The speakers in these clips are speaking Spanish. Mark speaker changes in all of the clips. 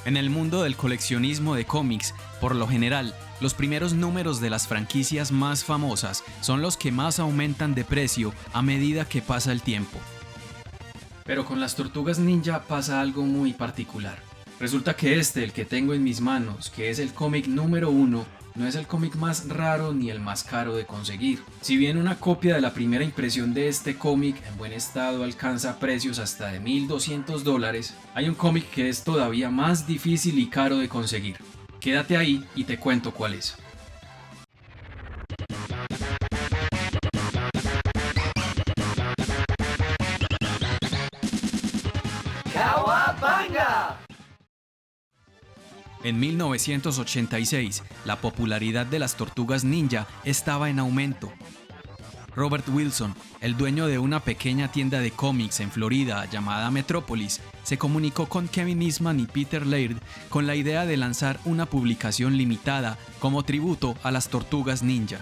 Speaker 1: En el mundo del coleccionismo de cómics, por lo general, los primeros números de las franquicias más famosas son los que más aumentan de precio a medida que pasa el tiempo. Pero con las Tortugas Ninja pasa algo muy particular. Resulta que el que tengo en mis manos, que es el cómic número 1, no es el cómic más raro ni el más caro de conseguir. Si bien una copia de la primera impresión de este cómic en buen estado alcanza precios hasta de $1,200, hay un cómic que es todavía más difícil y caro de conseguir. Quédate ahí y te cuento cuál es.
Speaker 2: ¡Cowabunga!
Speaker 1: En 1986, la popularidad de las Tortugas Ninja estaba en aumento. Robert Wilson, el dueño de una pequeña tienda de cómics en Florida llamada Metropolis, se comunicó con Kevin Eastman y Peter Laird con la idea de lanzar una publicación limitada como tributo a las Tortugas Ninja.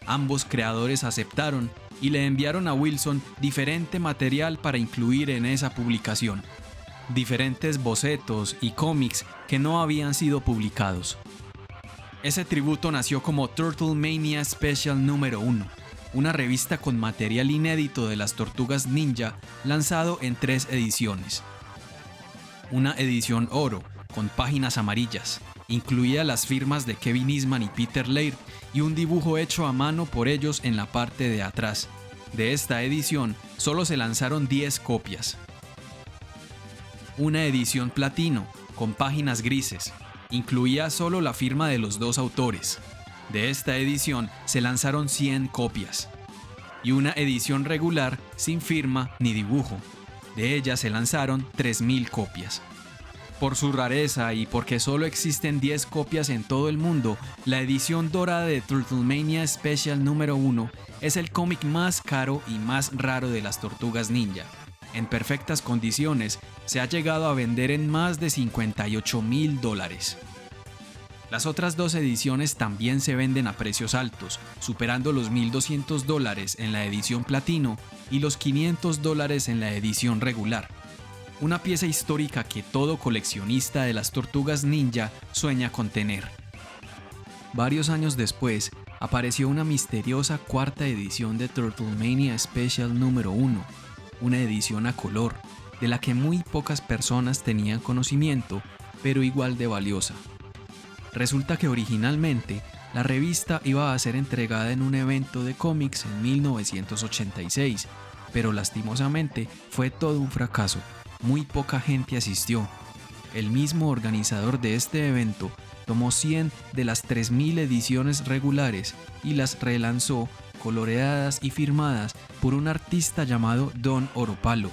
Speaker 1: Ambos creadores aceptaron y le enviaron a Wilson diferente material para incluir en esa publicación. Diferentes bocetos y cómics que no habían sido publicados. Ese tributo nació como Turtle Mania Special número 1, una revista con material inédito de las Tortugas Ninja lanzado en 3 ediciones. Una edición oro, con páginas amarillas, incluía las firmas de Kevin Eastman y Peter Laird y un dibujo hecho a mano por ellos en la parte de atrás. De esta edición solo se lanzaron 10 copias. Una edición platino, con páginas grises, incluía solo la firma de los 2 autores. De esta edición se lanzaron 100 copias. Y una edición regular sin firma ni dibujo. De ella se lanzaron 3,000 copias. Por su rareza y porque solo existen 10 copias en todo el mundo, la edición dorada de Turtlemania Special número 1 es el cómic más caro y más raro de las Tortugas Ninja. En perfectas condiciones, se ha llegado a vender en más de $58,000. Las otras 2 ediciones también se venden a precios altos, superando los $1,200 en la edición platino y los $500 en la edición regular. Una pieza histórica que todo coleccionista de las Tortugas Ninja sueña con tener. Varios años después, apareció una misteriosa 4ª edición de Turtlemania Special número 1, una edición a color, de la que muy pocas personas tenían conocimiento, pero igual de valiosa. Resulta que originalmente la revista iba a ser entregada en un evento de cómics en 1986, pero lastimosamente fue todo un fracaso. Muy poca gente asistió. El mismo organizador de este evento tomó 100 de las 3,000 ediciones regulares y las relanzó coloreadas y firmadas por un artista llamado Don Oropalo,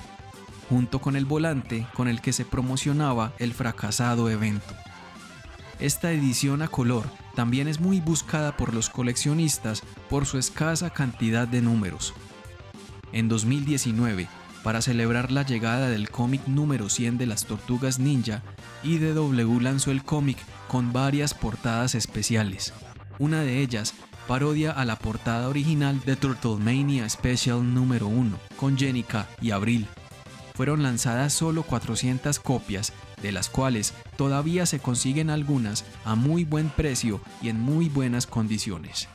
Speaker 1: junto con el volante con el que se promocionaba el fracasado evento. Esta edición a color también es muy buscada por los coleccionistas por su escasa cantidad de números. En 2019, para celebrar la llegada del cómic número 100 de las Tortugas Ninja, IDW lanzó el cómic con varias portadas especiales. Una de ellas parodia a la portada original de Turtlemania Special número 1, con Jennika y Abril. Fueron lanzadas solo 400 copias, de las cuales todavía se consiguen algunas a muy buen precio y en muy buenas condiciones.